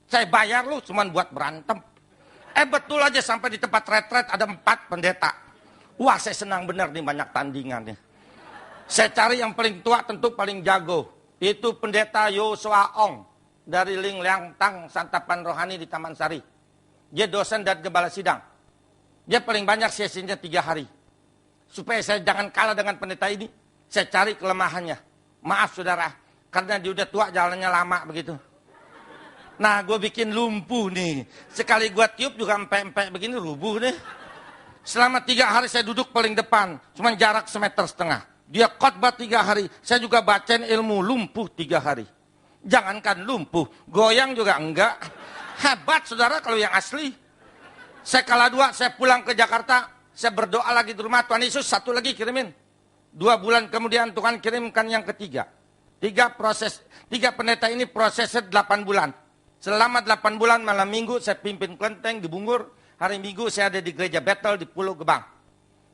Saya bayar lu cuman buat berantem. Betul aja sampai di tempat retret ada 4 pendeta. Wah, saya senang benar nih banyak tandingannya. Saya cari yang paling tua, tentu paling jago. Itu pendeta Yosua Ong dari Ling Liang Tang Santapan Rohani di Taman Sari. Dia dosen dan gembala sidang. Dia paling banyak sesinya 3 hari. Supaya saya jangan kalah dengan pendeta ini, saya cari kelemahannya. Maaf saudara, karena dia udah tua jalannya lama begitu. Nah, gue bikin lumpuh nih. Sekali gue tiup juga empek-empek begini, rubuh nih. Selama 3 hari saya duduk paling depan. Cuman jarak 1,5 meter. Dia khotbah 3 hari. Saya juga bacain ilmu lumpuh 3 hari. Jangankan lumpuh, goyang juga enggak. Hebat saudara kalau yang asli. Saya kalah 2, saya pulang ke Jakarta. Saya berdoa lagi di rumah. Tuhan Yesus 1 lagi kirimin. 2 bulan kemudian Tuhan kirimkan yang ketiga. 3 pendeta ini prosesnya 8 bulan. Selama 8 bulan malam minggu saya pimpin kelenteng di Bungur. Hari Minggu saya ada di gereja Bethel di Pulau Gebang.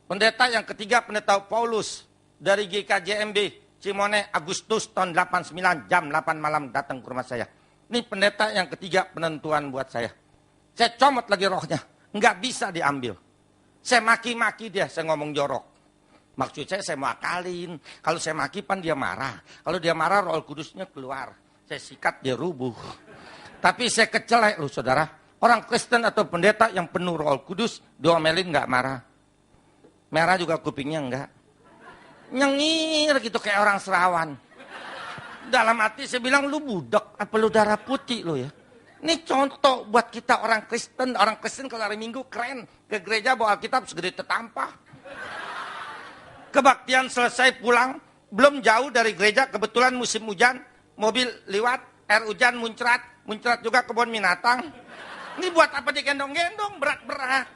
Pendeta yang ketiga pendeta Paulus dari GKJMB Cimone Agustus tahun 89 jam 8 malam datang ke rumah saya. Ini pendeta yang ketiga penentuan buat saya. Saya comot lagi rohnya. Nggak bisa diambil. Saya maki-maki dia, saya ngomong jorok. Maksud saya mau akalin. Kalau saya maki pan dia marah. Kalau dia marah Roh Kudusnya keluar. Saya sikat dia rubuh. Tapi saya kecelek loh saudara. Orang Kristen atau pendeta yang penuh Roh Kudus diomelin nggak marah. Merah juga kupingnya enggak. Nyengir gitu kayak orang serawan. Dalam hati saya bilang lu budak apa lu darah putih lo ya. Ini contoh buat kita orang Kristen. Orang Kristen kalau hari Minggu keren. Ke gereja bawa Alkitab segede tetampah. Kebaktian selesai pulang. Belum jauh dari gereja. Kebetulan musim hujan. Mobil lewat. Air hujan muncrat. Muncrat juga kebun binatang. Ini buat apa digendong-gendong? Berat-berat.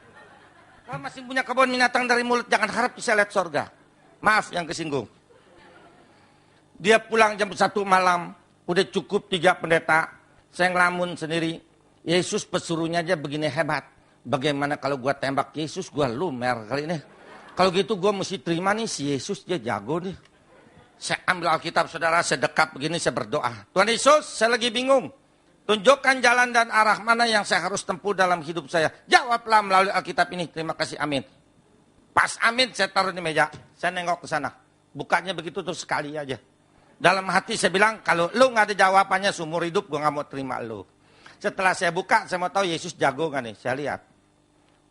Kalau masih punya kebun binatang dari mulut. Jangan harap bisa lihat sorga. Maaf yang kesinggung. Dia pulang jam 1 malam. Udah cukup 3 pendeta. Saya ngelamun sendiri. Yesus pesuruhnya aja begini hebat. Bagaimana kalau gua tembak Yesus, gua lumer kali ini. Kalau gitu gua mesti terima nih si Yesus, dia jago nih. Saya ambil Alkitab saudara, saya dekat begini, saya berdoa. Tuhan Yesus, saya lagi bingung. Tunjukkan jalan dan arah mana yang saya harus tempuh dalam hidup saya. Jawablah melalui Alkitab ini. Terima kasih, amin. Pas amin, saya taruh di meja. Saya nengok ke sana. Bukanya begitu terus sekali aja. Dalam hati saya bilang, kalau lu gak ada jawabannya seumur hidup, gue gak mau terima lu. Setelah saya buka, saya mau tahu Yesus jago gak nih? Saya lihat.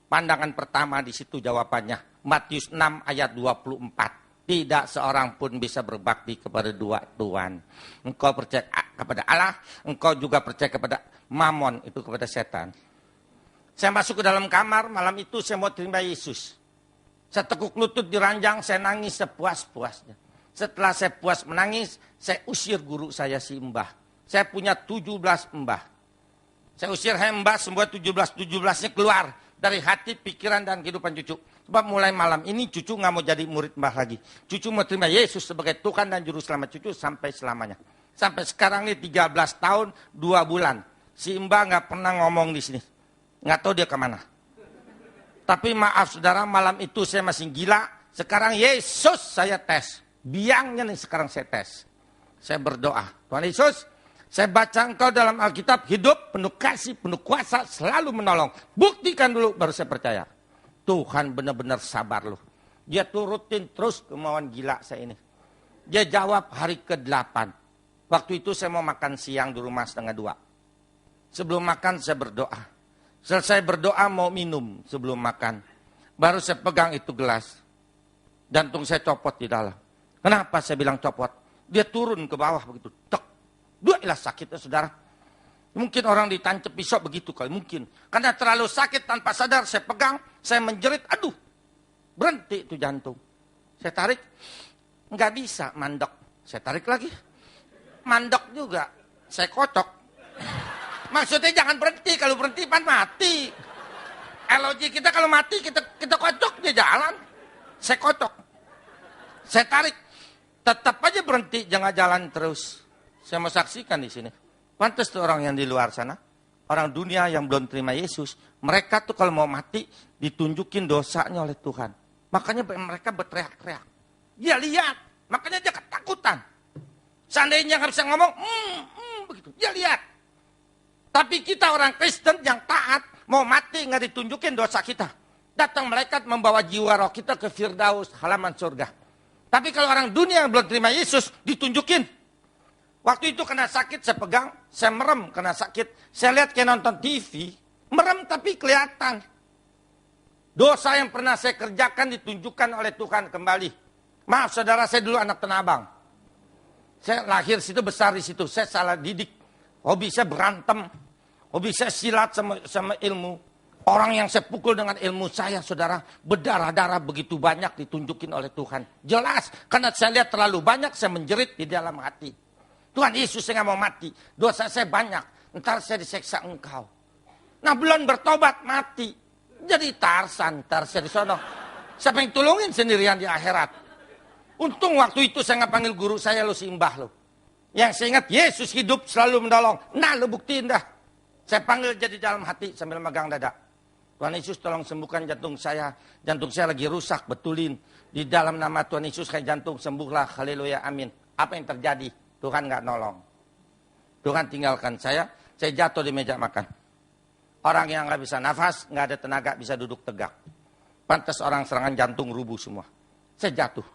Pandangan pertama di situ jawabannya. Matius 6 ayat 24. Tidak seorang pun bisa berbakti kepada 2 Tuhan. Engkau percaya kepada Allah, engkau juga percaya kepada Mamon, itu kepada setan. Saya masuk ke dalam kamar, malam itu saya mau terima Yesus. Saya tekuk lutut di ranjang, saya nangis sepuas-puasnya. Setelah saya puas menangis, saya usir guru saya si Mbah. Saya punya 17 Mbah. Saya usir Mbah, semua 17-17-nya keluar dari hati, pikiran, dan kehidupan cucu. Sebab mulai malam ini cucu nggak mau jadi murid Mbah lagi. Cucu mau terima Yesus sebagai Tuhan dan Juru Selamat cucu sampai selamanya. Sampai sekarang ini 13 tahun, 2 bulan. Si Mbah nggak pernah ngomong di sini. Nggak tahu dia kemana. Tapi maaf saudara, malam itu saya masih gila. Sekarang Yesus saya tes. Biangnya nih sekarang saya tes. Saya berdoa. Tuhan Yesus, saya baca engkau dalam Alkitab hidup, penuh kasih, penuh kuasa, selalu menolong. Buktikan dulu baru saya percaya. Tuhan benar-benar sabar loh. Dia turutin terus kemauan gila saya ini. Dia jawab hari ke-8. Waktu itu saya mau makan siang di rumah 1:30. Sebelum makan saya berdoa. Selesai berdoa mau minum sebelum makan. Baru saya pegang itu gelas. Jantung saya copot di dalam. Kenapa saya bilang copot? Dia turun ke bawah begitu. Tek. Duailah sakitnya saudara. Mungkin orang ditancap pisau begitu kali. Mungkin. Karena terlalu sakit tanpa sadar saya pegang. Saya menjerit. Aduh. Berhenti itu jantung. Saya tarik. Nggak bisa mandek. Saya tarik lagi. Mandek juga. Saya kocok. Maksudnya jangan berhenti. Kalau berhenti pan mati. LOG kita kalau mati kita kocok dia jalan. Saya kocok. Saya tarik. Tetap aja berhenti, jangan jalan terus. Saya mau saksikan di sini. Pantas tuh orang yang di luar sana, orang dunia yang belum terima Yesus, mereka tuh kalau mau mati ditunjukin dosanya oleh Tuhan. Makanya mereka berteriak-teriak. Dia lihat, makanya dia ketakutan. Seandainya nggak bisa ngomong, begitu. Dia lihat. Tapi kita orang Kristen yang taat, mau mati nggak ditunjukin dosa kita. Datang malaikat membawa jiwa roh kita ke Firdaus, halaman surga. Tapi kalau orang dunia yang belum terima Yesus, ditunjukin. Waktu itu kena sakit, saya pegang, saya merem kena sakit. Saya lihat kayak nonton TV, merem tapi kelihatan. Dosa yang pernah saya kerjakan ditunjukkan oleh Tuhan kembali. Maaf saudara, saya dulu anak Tanah Abang. Saya lahir situ, besar di situ. Saya salah didik. Hobi saya berantem. Hobi saya silat sama ilmu. Orang yang saya pukul dengan ilmu saya, saudara, berdarah-darah begitu banyak ditunjukin oleh Tuhan. Jelas, karena saya lihat terlalu banyak, saya menjerit di dalam hati. Tuhan Yesus, saya nggak mau mati. Dosa saya banyak. Ntar saya diseksa engkau. Nah, belum bertobat, mati. Jadi Tarsan, ntar saya di sono. Siapa yang tolongin sendirian di akhirat? Untung waktu itu saya nggak panggil guru saya, lo simbah lo. Yang saya ingat, Yesus hidup selalu menolong. Nah, lo buktiin dah. Saya panggil jadi dalam hati sambil megang dada. Tuhan Yesus tolong sembuhkan jantung saya. Jantung saya lagi rusak, betulin. Di dalam nama Tuhan Yesus kayak jantung sembuhlah. Haleluya, amin. Apa yang terjadi? Tuhan nggak nolong. Tuhan tinggalkan saya jatuh di meja makan. Orang yang nggak bisa nafas, nggak ada tenaga, bisa duduk tegak. Pantas orang serangan jantung rubuh semua. Saya jatuh.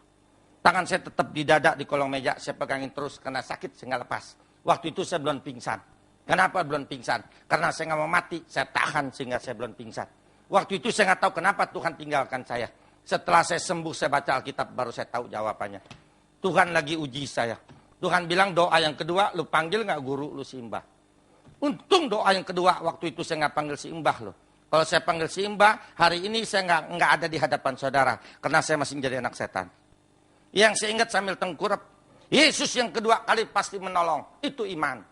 Tangan saya tetap di dada di kolong meja, saya pegangin terus karena sakit saya nggak lepas. Waktu itu saya belum pingsan. Kenapa belum pingsan? Karena saya nggak mau mati, saya tahan sehingga saya belum pingsan. Waktu itu saya nggak tahu kenapa Tuhan tinggalkan saya. Setelah saya sembuh, saya baca Alkitab, baru saya tahu jawabannya. Tuhan lagi uji saya. Tuhan bilang doa yang kedua, lu panggil nggak guru, lu simbah. Untung doa yang kedua, waktu itu saya nggak panggil simbah loh. Kalau saya panggil simbah, hari ini saya nggak ada di hadapan saudara. Karena saya masih menjadi anak setan. Yang saya ingat sambil tengkurap, Yesus yang kedua kali pasti menolong. Itu iman.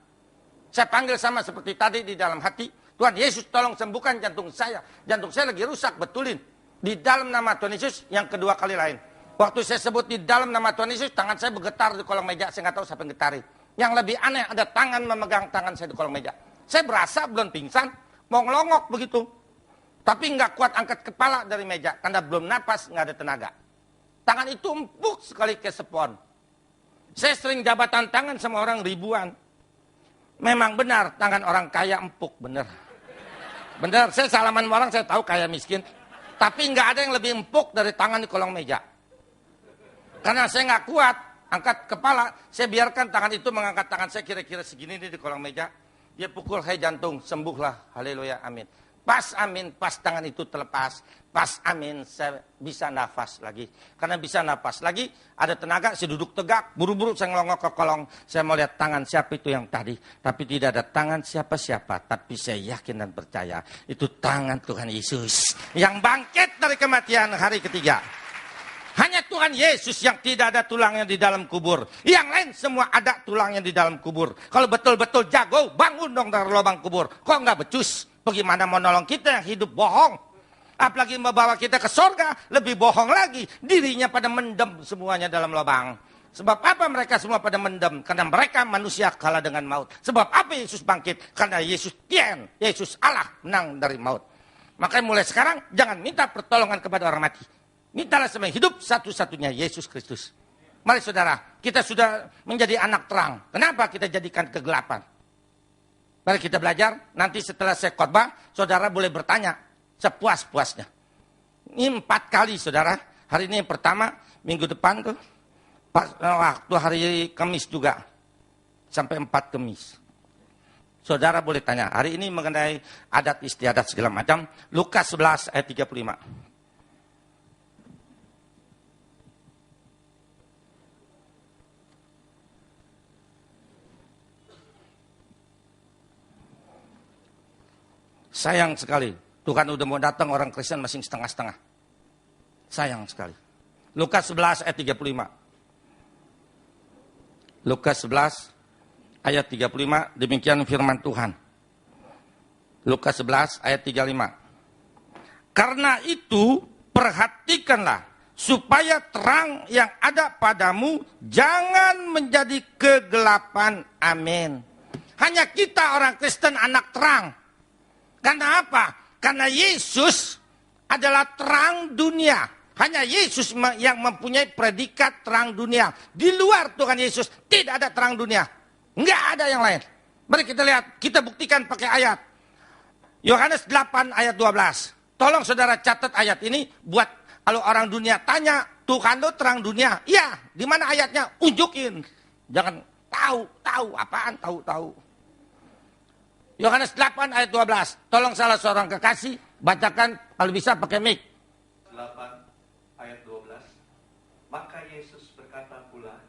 Saya panggil sama seperti tadi di dalam hati. Tuhan Yesus tolong sembuhkan jantung saya. Jantung saya lagi rusak, betulin. Di dalam nama Tuhan Yesus yang kedua kali lain. Waktu saya sebut di dalam nama Tuhan Yesus, tangan saya bergetar di kolong meja. Saya nggak tahu siapa yang getarin. Yang lebih aneh, ada tangan memegang tangan saya di kolong meja. Saya berasa belum pingsan, mau ngelongok begitu. Tapi nggak kuat angkat kepala dari meja. Karena belum napas, nggak ada tenaga. Tangan itu empuk sekali ke spon. Saya sering jabatan tangan sama orang ribuan. Memang benar, tangan orang kaya empuk, benar. Benar, saya salaman sama orang, saya tahu kaya miskin. Tapi nggak ada yang lebih empuk dari tangan di kolong meja. Karena saya nggak kuat, angkat kepala, saya biarkan tangan itu mengangkat tangan saya kira-kira segini nih di kolong meja. Dia pukul, hai jantung, sembuhlah, haleluya, amin. Pas amin, pas tangan itu terlepas. Pas amin, saya bisa nafas lagi. Karena bisa nafas lagi, ada tenaga, saya duduk tegak. Buru-buru saya ngelongok ke kolong. Saya mau lihat tangan siapa itu yang tadi. Tapi tidak ada tangan siapa-siapa. Tapi saya yakin dan percaya, itu tangan Tuhan Yesus. Yang bangkit dari kematian hari ketiga. Hanya Tuhan Yesus yang tidak ada tulangnya di dalam kubur. Yang lain semua ada tulangnya di dalam kubur. Kalau betul-betul jago, bangun dong dari lubang kubur. Kok nggak becus? Bagaimana mau nolong kita yang hidup bohong? Apalagi membawa kita ke sorga, lebih bohong lagi. Dirinya pada mendem semuanya dalam lubang. Sebab apa mereka semua pada mendem? Karena mereka manusia kalah dengan maut. Sebab apa Yesus bangkit? Karena Yesus Tien, Yesus Allah menang dari maut. Makanya mulai sekarang jangan minta pertolongan kepada orang mati. Mintalah sama yang hidup satu-satunya Yesus Kristus. Mari saudara, kita sudah menjadi anak terang. Kenapa kita jadikan kegelapan? Mari kita belajar, nanti setelah saya khotbah, saudara boleh bertanya sepuas-puasnya. Ini 4 kali saudara, hari ini yang pertama, minggu depan tuh, waktu hari Kamis juga, sampai 4 Kamis. Saudara boleh tanya, hari ini mengenai adat istiadat segala macam, Lukas 11 ayat 35. Sayang sekali, Tuhan udah mau datang, orang Kristen masih setengah-setengah. Sayang sekali. Lukas 11 ayat 35. Lukas 11 ayat 35, demikian firman Tuhan. Lukas 11 ayat 35. Karena itu perhatikanlah supaya terang yang ada padamu jangan menjadi kegelapan. Amin. Hanya kita orang Kristen anak terang. Karena apa? Karena Yesus adalah terang dunia. Hanya Yesus yang mempunyai predikat terang dunia. Di luar Tuhan Yesus tidak ada terang dunia. Enggak ada yang lain. Mari kita lihat, kita buktikan pakai ayat. Yohanes 8 ayat 12. Tolong saudara catat ayat ini buat kalau orang dunia tanya, Tuhan lo terang dunia. Iya, di mana ayatnya? Unjukin. Jangan tahu apaan, tahu. Yohanes 8 ayat 12. Tolong salah seorang kekasih bacakan kalau bisa pakai mic. 8 ayat 12. Maka Yesus berkata pula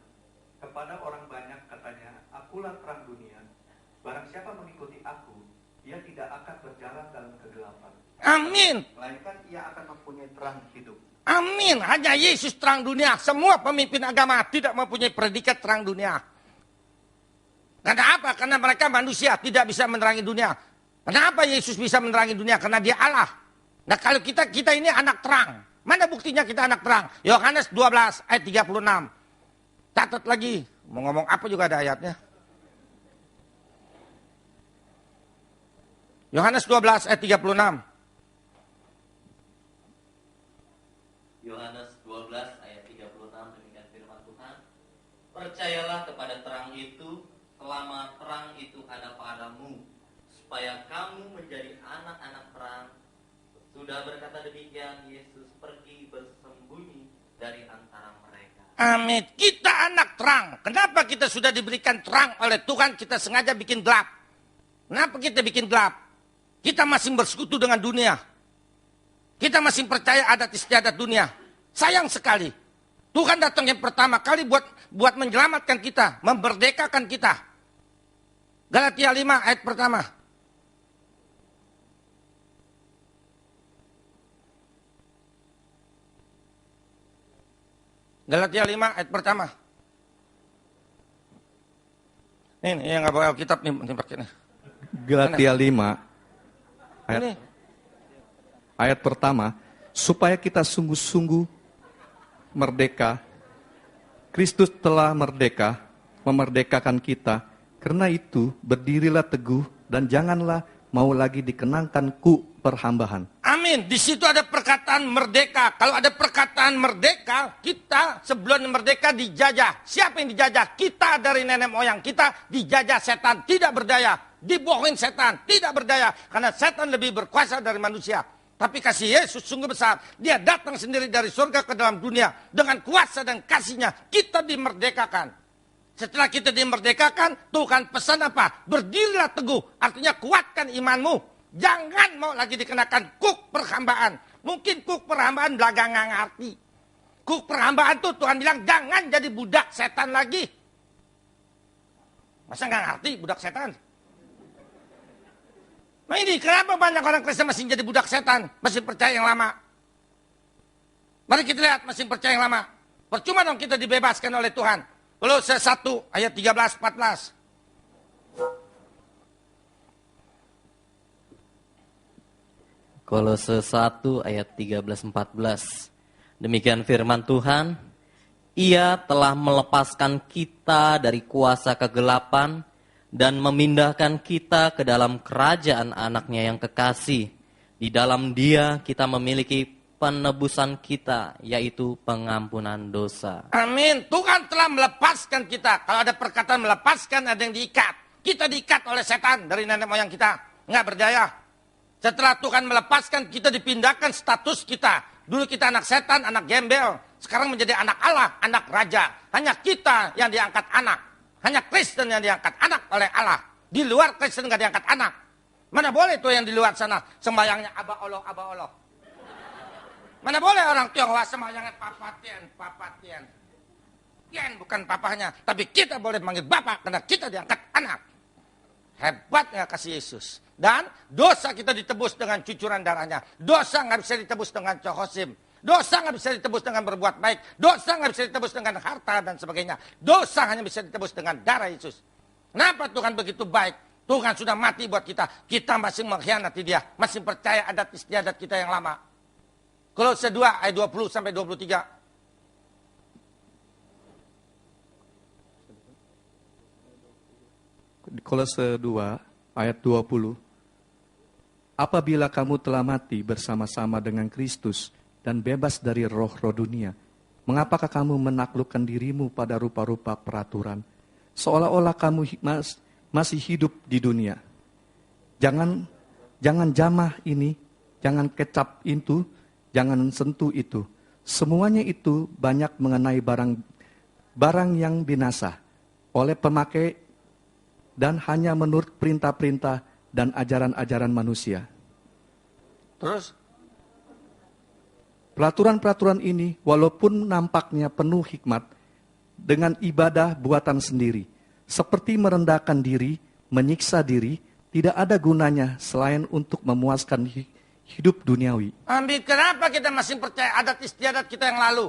kepada orang banyak, katanya, akulah terang dunia. Barang siapa mengikuti aku, ia tidak akan berjalan dalam kegelapan. Amin. Melainkan ia akan mempunyai terang hidup. Amin. Hanya Yesus terang dunia. Semua pemimpin agama tidak mempunyai predikat terang dunia. Karena apa? Karena mereka manusia tidak bisa menerangi dunia. Kenapa Yesus bisa menerangi dunia? Karena dia Allah. Nah kalau kita ini anak terang. Mana buktinya kita anak terang? Yohanes 12 ayat 36. Catat lagi. Mau ngomong apa juga ada ayatnya. Yohanes 12 ayat 36. Yohanes 12 ayat 36, demikian firman Tuhan. Percayalah kepada terang itu selama terang itu ada padamu, supaya kamu menjadi anak-anak terang. Sudah berkata demikian, Yesus pergi bersembunyi dari antara mereka. Amin. Kita anak terang. Kenapa kita sudah diberikan terang oleh Tuhan, kita sengaja bikin gelap? Kenapa kita bikin gelap? Kita masih bersekutu dengan dunia. Kita masih percaya adat istiadat dunia. Sayang sekali. Tuhan datang yang pertama kali buat menyelamatkan kita, memerdekakan kita. Galatia 5 ayat pertama. Galatia 5 ayat pertama. Ini yang nggak bawa kitab nih, pakai nih. Galatia 5 Ini. ayat pertama, supaya kita sungguh-sungguh merdeka. Kristus telah merdeka, memerdekakan kita. Karena itu, berdirilah teguh dan janganlah mau lagi dikenangkan perhambahan. Amin. Di situ ada perkataan merdeka. Kalau ada perkataan merdeka, kita sebelum merdeka dijajah. Siapa yang dijajah? Kita dari nenek moyang kita dijajah setan, tidak berdaya. Dibohongin setan, tidak berdaya. Karena setan lebih berkuasa dari manusia. Tapi kasih Yesus sungguh besar. Dia datang sendiri dari surga ke dalam dunia. Dengan kuasa dan kasihnya, kita dimerdekakan. Setelah kita dimerdekakan, Tuhan pesan apa? Berdirilah teguh. Artinya kuatkan imanmu. Jangan mau lagi dikenakan kuk perhambaan. Mungkin kuk perhambaan belagang nggak ngerti. Kuk perhambaan tuh Tuhan bilang jangan jadi budak setan lagi. Masa nggak ngerti budak setan? Nah ini kenapa banyak orang Kristen masih jadi budak setan? Masih percaya yang lama. Mari kita lihat masih percaya yang lama. Percuma dong kita dibebaskan oleh Tuhan. Kolose 1 ayat 13-14. Kolose 1 ayat 13-14. Demikian firman Tuhan. Ia telah melepaskan kita dari kuasa kegelapan dan memindahkan kita ke dalam kerajaan anaknya yang kekasih. Di dalam Dia kita memiliki penebusan kita, yaitu pengampunan dosa. Amin. Tuhan telah melepaskan kita. Kalau ada perkataan melepaskan, ada yang diikat. Kita diikat oleh setan dari nenek moyang kita. Nggak berdaya. Setelah Tuhan melepaskan, kita dipindahkan status kita. Dulu kita anak setan, anak gembel. Sekarang menjadi anak Allah, anak raja. Hanya kita yang diangkat anak. Hanya Kristen yang diangkat anak oleh Allah. Di luar Kristen nggak diangkat anak. Mana boleh tuh yang di luar sana sembayangnya Aba Allah, Aba Allah. Mana boleh orang Tionghoa sembayangnya Papa Tian, Papa Tian. Tian bukan papahnya, tapi kita boleh manggil Bapak karena kita diangkat anak. Hebatnya kasih Yesus. Dan dosa kita ditebus dengan cucuran darahnya. Dosa nggak bisa ditebus dengan cohosim. Dosa nggak bisa ditebus dengan berbuat baik. Dosa nggak bisa ditebus dengan harta dan sebagainya. Dosa hanya bisa ditebus dengan darah Yesus. Kenapa Tuhan begitu baik? Tuhan sudah mati buat kita. Kita masih mengkhianati Dia. Masih percaya adat istiadat kita yang lama. Kolose 2 ayat 20 sampai 23. Kolose 2 ayat 20. Apabila kamu telah mati bersama-sama dengan Kristus dan bebas dari roh-roh dunia, mengapakah kamu menaklukkan dirimu pada rupa-rupa peraturan? Seolah-olah kamu masih hidup di dunia. Jangan jamah ini, jangan kecap itu, jangan sentuh itu. Semuanya itu banyak mengenai barang yang binasa oleh pemakai dan hanya menurut perintah-perintah dan ajaran-ajaran manusia. Terus? Peraturan-peraturan ini walaupun nampaknya penuh hikmat dengan ibadah buatan sendiri, seperti merendahkan diri, menyiksa diri, tidak ada gunanya selain untuk memuaskan hidup duniawi. Ambil, kenapa kita masih percaya adat istiadat kita yang lalu?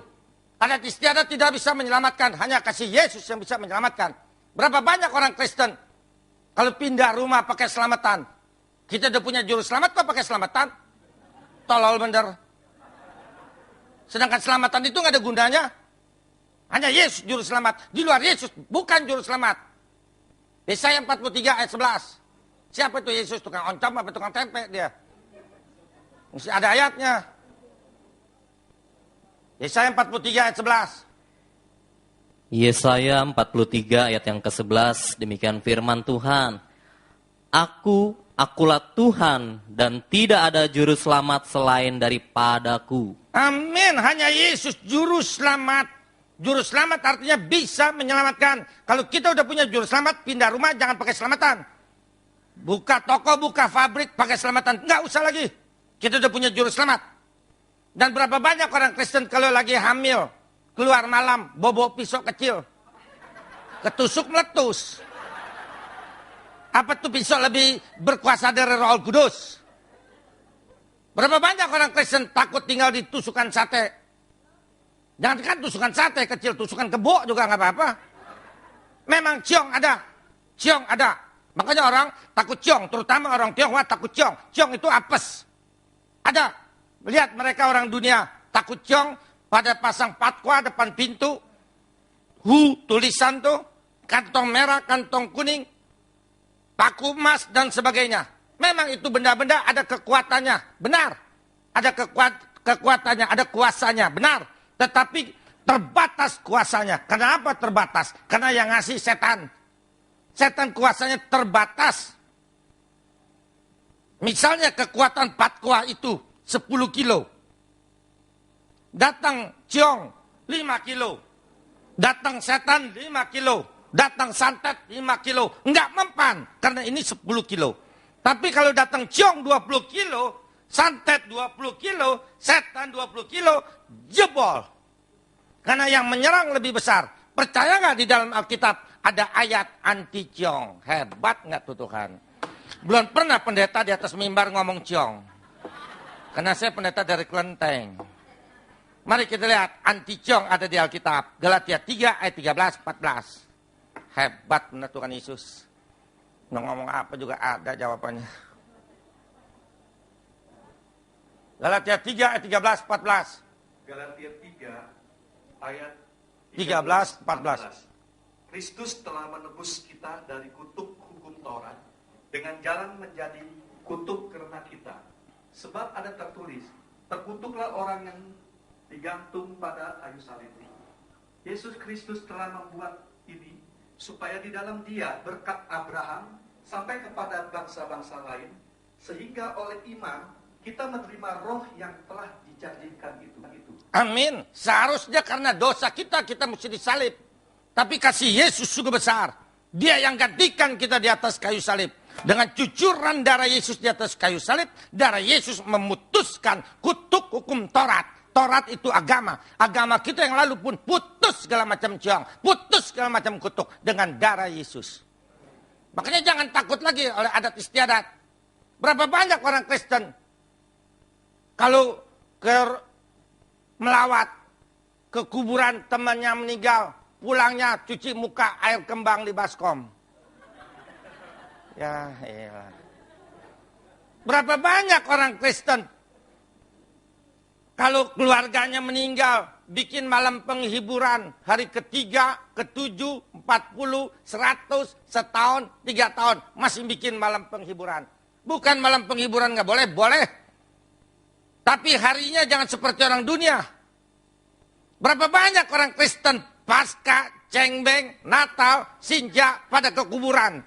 Adat istiadat tidak bisa menyelamatkan, hanya kasih Yesus yang bisa menyelamatkan. Berapa banyak orang Kristen kalau pindah rumah pakai selamatan? Kita udah punya juru selamat kok pakai selamatan? Tolol bener. Sedangkan selamatan itu nggak ada gunanya. Hanya Yesus juru selamat. Di luar Yesus bukan juru selamat. Yesaya 43 ayat 11. Siapa itu Yesus? Tukang oncom apa tukang tempe dia? Mesti ada ayatnya. Yesaya 43 ayat 11. Yesaya 43 ayat yang ke-11, demikian firman Tuhan. Akulah Tuhan dan tidak ada juru selamat selain daripadaku. Amin, hanya Yesus juru selamat. Juru selamat artinya bisa menyelamatkan. Kalau kita udah punya juru selamat, pindah rumah jangan pakai selamatan. Buka toko, buka pabrik pakai selamatan. Nggak usah lagi. Kita udah punya juru selamat. Dan berapa banyak orang Kristen kalau lagi hamil, keluar malam, bawa pisau kecil. Ketusuk meletus. Apa tuh pisau lebih berkuasa dari Roh Kudus? Berapa banyak orang Kristen takut tinggal di tusukan sate? Jangan kan tusukan sate kecil, tusukan kebo juga nggak apa-apa. Memang ciong ada. Ciong ada. Makanya orang takut ciong, terutama orang Tionghoa takut ciong. Ciong itu apes. Ada. Lihat mereka orang dunia takut ciong pada pasang patwa depan pintu. Tulisan tuh. Kantong merah, kantong kuning. Paku emas dan sebagainya. Memang itu benda-benda ada kekuatannya. Benar. Ada kekuatannya, ada kuasanya. Benar. Tetapi terbatas kuasanya. Kenapa terbatas? Karena yang ngasih setan. Setan kuasanya terbatas. Misalnya kekuatan patwa itu 10 kilo. Datang ciong 5 kilo. Datang setan 5 kilo. Datang santet 5 kilo. Enggak mempan. Karena ini 10 kilo. Tapi kalau datang ciong 20 kilo, santet 20 kilo, setan 20 kilo, jebol. Karena yang menyerang lebih besar. Percaya nggak di dalam Alkitab ada ayat anti ciong? Hebat nggak tuh Tuhan? Belum pernah pendeta di atas mimbar ngomong ciong. Karena saya pendeta dari Kelenteng. Mari kita lihat anti ciong ada di Alkitab. Galatia 3 ayat 13-14. Hebat benar Tuhan Yesus. Ngomong apa juga ada jawabannya. Galatia 3 ayat 13-14. Galatia 3 ayat 13-14. Kristus telah menebus kita dari kutuk hukum Taurat dengan jalan menjadi kutuk karena kita. Sebab ada tertulis, terkutuklah orang yang digantung pada kayu salib. Yesus Kristus telah membuat ini supaya di dalam Dia berkat Abraham sampai kepada bangsa-bangsa lain, sehingga oleh iman kita menerima roh yang telah dijanjikan itu. Amin. Seharusnya karena dosa kita mesti disalib. Tapi kasih Yesus juga besar. Dia yang gantikan kita di atas kayu salib. Dengan cucuran darah Yesus di atas kayu salib, darah Yesus memutuskan kutuk hukum Taurat. Taurat itu agama. Agama kita yang lalu pun putus segala macam ciong. Putus segala macam kutuk dengan darah Yesus. Makanya jangan takut lagi oleh adat istiadat. Berapa banyak orang Kristen kalau melawat ke kuburan temannya meninggal, pulangnya cuci muka air kembang di baskom. Ya elah. Berapa banyak orang Kristen kalau keluarganya meninggal, bikin malam penghiburan hari ketiga, ke-7, 40, 100, setahun, 3 tahun masih bikin malam penghiburan. Bukan malam penghiburan nggak boleh, boleh. Tapi harinya jangan seperti orang dunia. Berapa banyak orang Kristen pasca, cengbeng, Natal, Sinja pada ke kuburan.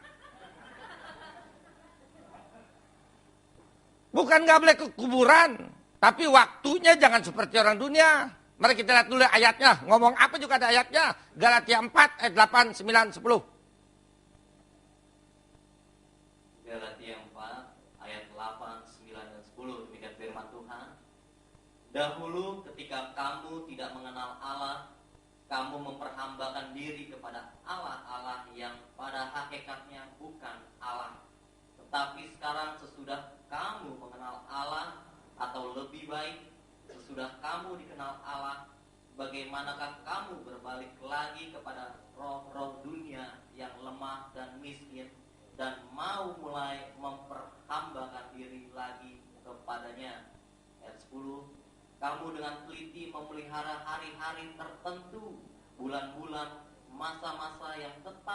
Bukan nggak boleh ke kuburan, tapi waktunya jangan seperti orang dunia. Mari kita lihat dulu ayatnya. Ngomong apa juga ada ayatnya. Galatia 4 ayat 8, 9, 10. Galatia 4 ayat 8, 9, dan 10. Demikian firman Tuhan. Dahulu ketika kamu tidak mengenal Allah, kamu memperhambakan diri kepada Allah-Allah yang pada hakikatnya bukan Allah. Tetapi sekarang sesudah kamu mengenal Allah, atau lebih baik, sesudah kamu dikenal Allah, bagaimanakah kamu berbalik lagi kepada roh-roh dunia yang lemah dan miskin, dan mau mulai memperhambakan diri lagi kepadanya? Ayat 10. Kamu dengan teliti memelihara hari-hari tertentu, bulan-bulan, masa-masa yang tetap